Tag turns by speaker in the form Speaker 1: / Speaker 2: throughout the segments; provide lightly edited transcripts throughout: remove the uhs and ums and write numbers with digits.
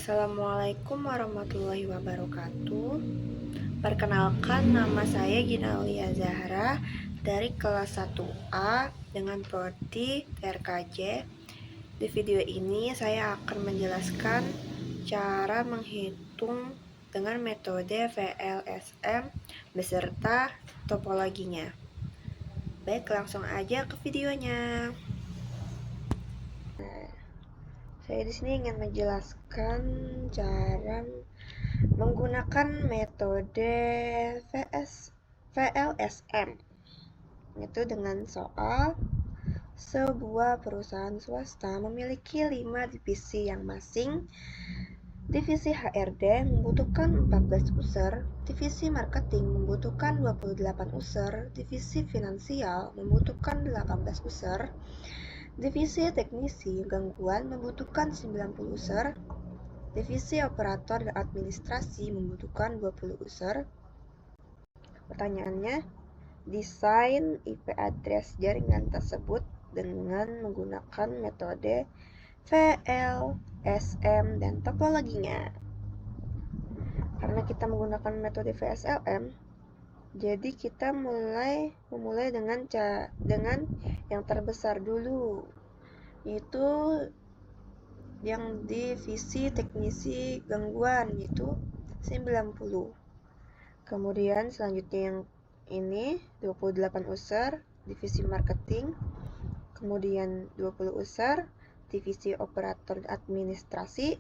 Speaker 1: Assalamualaikum warahmatullahi wabarakatuh. Perkenalkan, nama saya Gina Aulia Zahra dari kelas 1A dengan prodi TRKJ. Di video ini saya akan menjelaskan cara menghitung dengan metode VLSM beserta topologinya. Baik, langsung aja ke videonya. Saya di sini ingin menjelaskan cara menggunakan metode VLSM, itu dengan soal sebuah perusahaan swasta memiliki 5 divisi yang masing. Divisi HRD membutuhkan 14 user, divisi marketing membutuhkan 28 user, divisi finansial membutuhkan 18 user, divisi teknisi gangguan membutuhkan 90 user, divisi operator dan administrasi membutuhkan 20 user. Pertanyaannya, desain IP address jaringan tersebut dengan menggunakan metode VLSM dan topologinya. Karena kita menggunakan metode VLSM, jadi kita memulai dengan yang terbesar dulu, yaitu yang divisi teknisi gangguan, yaitu 90. Kemudian selanjutnya yang ini 28 user divisi marketing, kemudian 20 user divisi operator administrasi,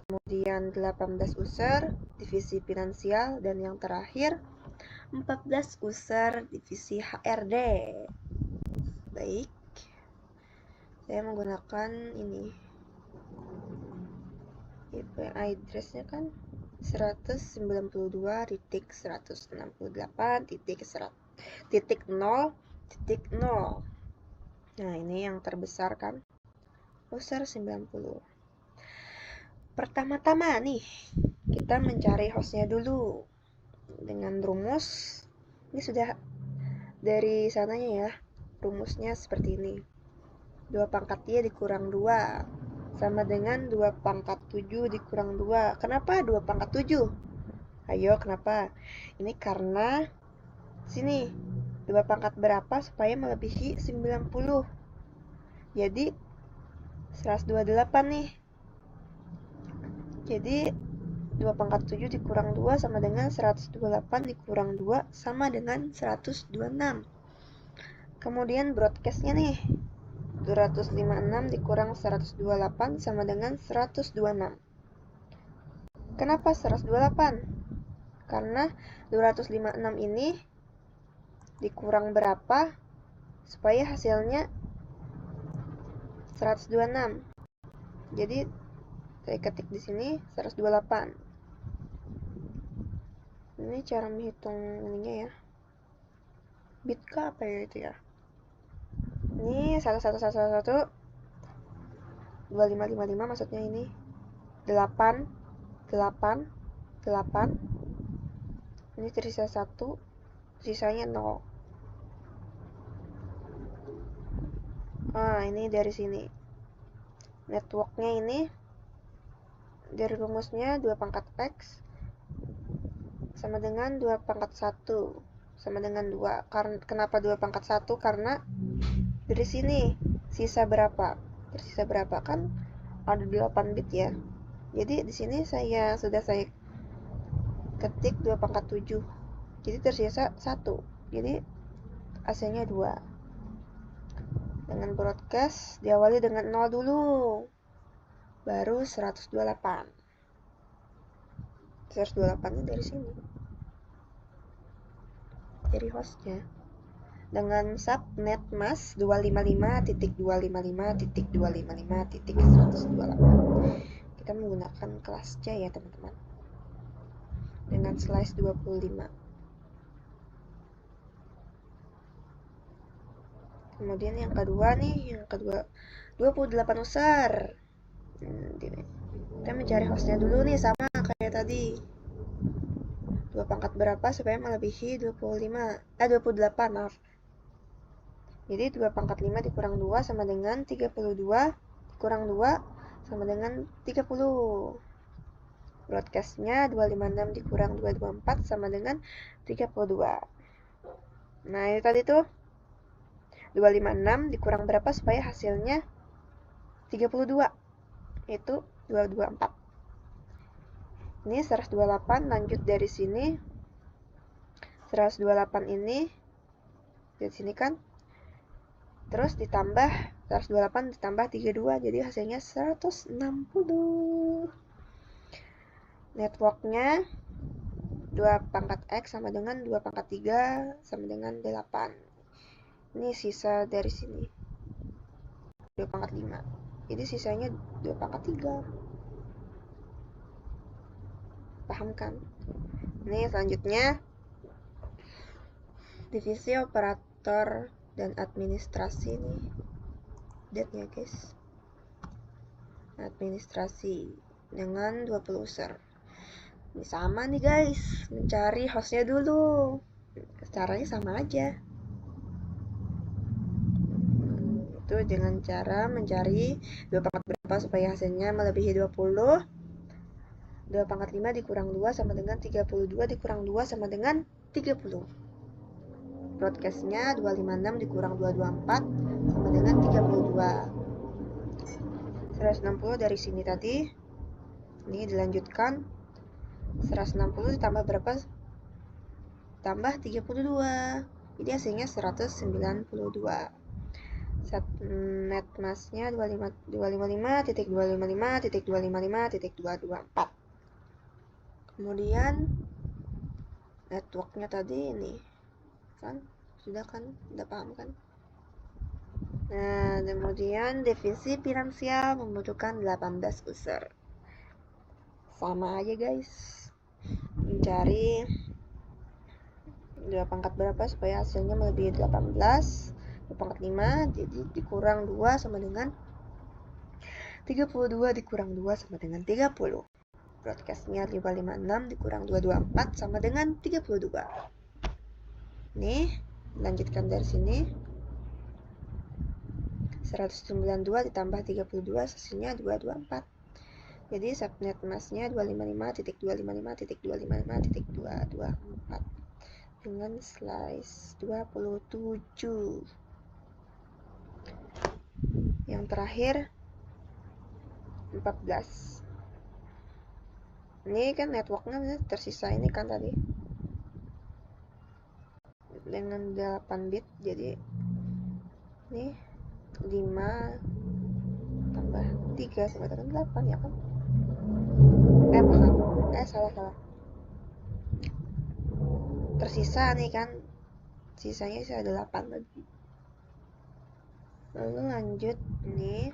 Speaker 1: kemudian 18 user divisi finansial, dan yang terakhir 14 user divisi HRD. Baik, saya menggunakan ini IP address-nya kan 192.168.0.0. Nah, ini yang terbesar kan, user 90. Pertama-tama nih, kita mencari hostnya dulu dengan rumus. Ini sudah dari sananya ya, rumusnya seperti ini. 2 pangkat Y dikurang 2 sama dengan 2 pangkat 7 dikurang 2. Kenapa 2 pangkat 7? Ayo, kenapa? Ini karena sini 2 pangkat berapa supaya melebihi 90. Jadi 128 nih. Jadi 2 pangkat 7 dikurang 2 sama dengan 128 dikurang 2 sama dengan 126. Kemudian broadcast-nya nih, 256 dikurang 128 sama dengan 126. Kenapa 128? Karena 256 ini dikurang berapa supaya hasilnya 126. Jadi saya ketik di sini 128. Ini cara menghitung ininya ya. Bit ke apa ya itu ya? Ini 1111 2555 maksudnya ini 8 8 8. Ini tersisa 1, sisanya 0. Nah, ini dari sini. Networknya ini dari rumusnya 2 pangkat X sama dengan 2 pangkat 1 sama dengan 2. Kenapa 2 pangkat 1? Karena dari sini sisa berapa? Tersisa berapa kan ada 8 bit ya. Jadi di sini sudah saya ketik 2 pangkat 7. Jadi tersisa 1. Jadi AC-nya 2. Dengan broadcast diawali dengan 0 dulu. Baru 128. 128 ini dari sini. Dari hostnya. Dengan subnet mas 255.255.255.128. Kita menggunakan kelas C ya teman-teman, dengan slice 25. Kemudian yang kedua 28 user. Kita mencari hostnya dulu nih, sama kayak tadi. 2 pangkat berapa supaya melebihi 28, maaf. Jadi 2 pangkat 5 dikurang 2 sama dengan 32, dikurang 2 sama dengan 30. Broadcastnya 256 dikurang 224 sama dengan 32. Nah ini tadi tuh 256 dikurang berapa supaya hasilnya 32, itu 224. Ini 128, lanjut dari sini 128 ini dari sini kan, terus ditambah 128 ditambah 32, jadi hasilnya 160. Networknya 2 pangkat X sama dengan 2 pangkat 3 sama dengan 8. Ini sisa dari sini 2 pangkat 5, jadi sisanya 2 pangkat 3. Paham kan? Ini selanjutnya divisi operator dan administrasi nih. Lihat ya guys, administrasi dengan 20 user. Ini sama nih guys, mencari hostnya dulu. Caranya sama aja. Itu dengan cara mencari 2 pangkat berapa supaya hasilnya melebihi 20. 2 pangkat 5 dikurang 2 sama dengan 32 dikurang 2 sama dengan 30. Broadcastnya 256 dikurang 224 sama dengan 32. 160 dari sini tadi. Ini dilanjutkan. 160 ditambah berapa? Tambah 32. Jadi hasilnya 192. Net massnya 255.255.254. Kemudian networknya tadi ini kan sudah paham kan? Nah, kemudian divisi finansial membutuhkan 18 user. Sama aja guys, mencari 2 pangkat berapa supaya hasilnya melebihi 18. 2 pangkat 5 jadi dikurang 2 sama dengan 32 dikurang 2 sama dengan 30. Broadcastnya 556 dikurang 224 sama dengan 32. Nih, lanjutkan dari sini. 192 ditambah 32 hasilnya 224. Jadi subnet masknya 255.255.255.224 dengan slice 27. Yang terakhir 14. Ini kan networknya tersisa ini kan tadi dengan 8 bit, jadi ini 5 tambah 3 sama dengan 8 ya kan? Salah. Tersisa nih kan, sisanya sih ada 8 lagi. Lalu lanjut nih,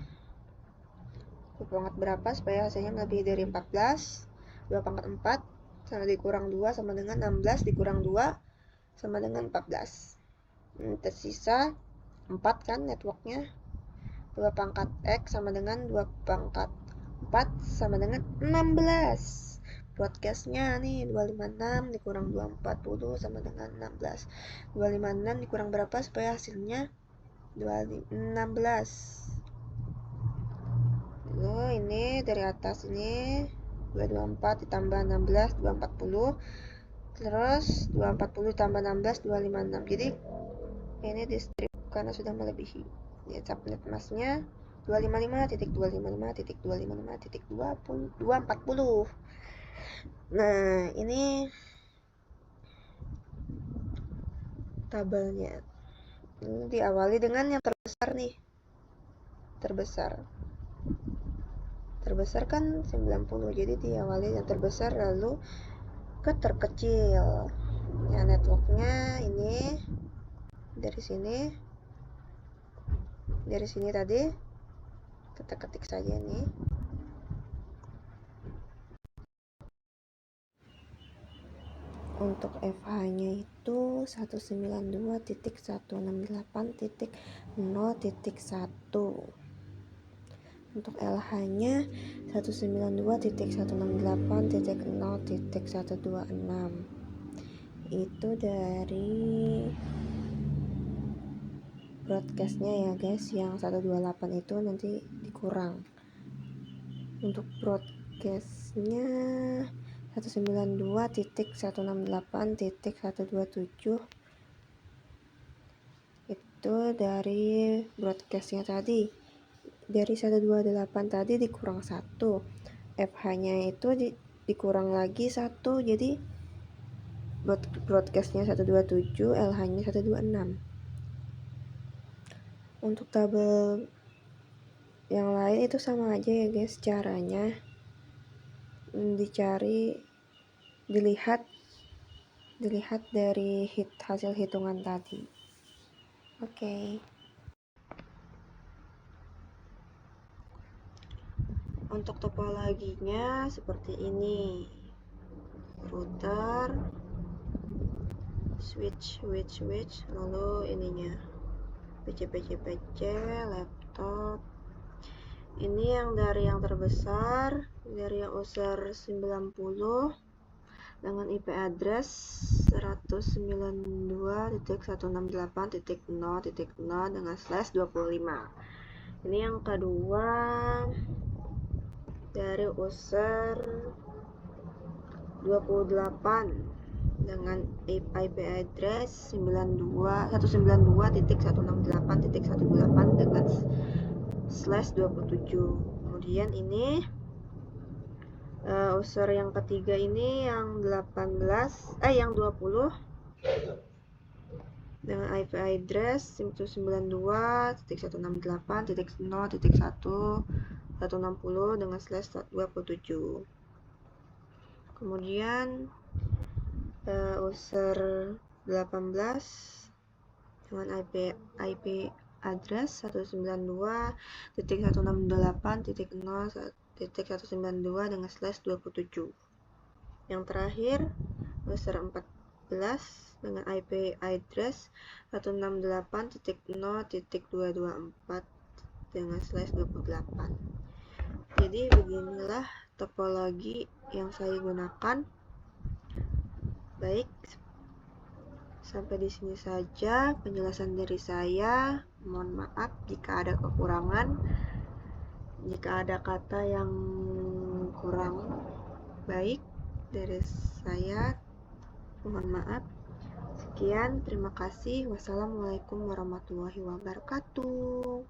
Speaker 1: 2 pangkat berapa supaya hasilnya lebih dari 14. 2 pangkat 4 sama dikurang 2 sama dengan 16 dikurang 2 sama dengan 14. Tersisa 4 kan networknya. 2 pangkat X sama dengan 2 pangkat 4 sama dengan 16. Broadcastnya nih 256 dikurang 240 sama dengan 16. 256 dikurang berapa supaya hasilnya 16. Lalu ini dari atas ini 224 ditambah 16 240, terus 240 tambah 16 256. Jadi ini di strip karena sudah melebihi. Lihat subnet masknya 255.255.255.240. Nah, ini tabelnya. Ini diawali dengan yang terbesar nih. Terbesar kan 90, jadi diawali yang terbesar lalu ke terkecil. Ya, networknya ini dari sini tadi kita ketik saja nih. Untuk FH-nya itu 192.168.0.1. Untuk LH-nya 192.168.0.126. Itu dari broadcastnya ya guys, yang 128 itu nanti dikurang. Untuk broadcastnya 192.168.127 itu dari broadcastnya tadi. Dari 128 tadi dikurang 1, FH nya itu dikurang lagi 1, jadi broadcastnya 127, LH nya 126. Untuk tabel yang lain itu sama aja ya guys, caranya dilihat dari hasil hitungan tadi. Oke. Untuk topologinya seperti ini. Router, switch, lalu ininya PC, laptop. Ini yang dari yang terbesar, dari yang user 90 dengan IP address 192.168.0.0 dengan /25. Ini yang kedua dari user 28 dengan IP address 192.168.118 dengan /27. Kemudian ini user yang ketiga ini yang 20 dengan IP address 192.168.0.160 dengan /27. Kemudian user 18 dengan IP address 192.168.0.192 dengan /27. Yang terakhir user 14 dengan IP address 168.0.224 dengan /28. Jadi beginilah topologi yang saya gunakan. Baik, sampai di sini saja penjelasan dari saya. Mohon maaf jika ada kekurangan, jika ada kata yang kurang baik dari saya, mohon maaf. Sekian, terima kasih. Wassalamualaikum warahmatullahi wabarakatuh.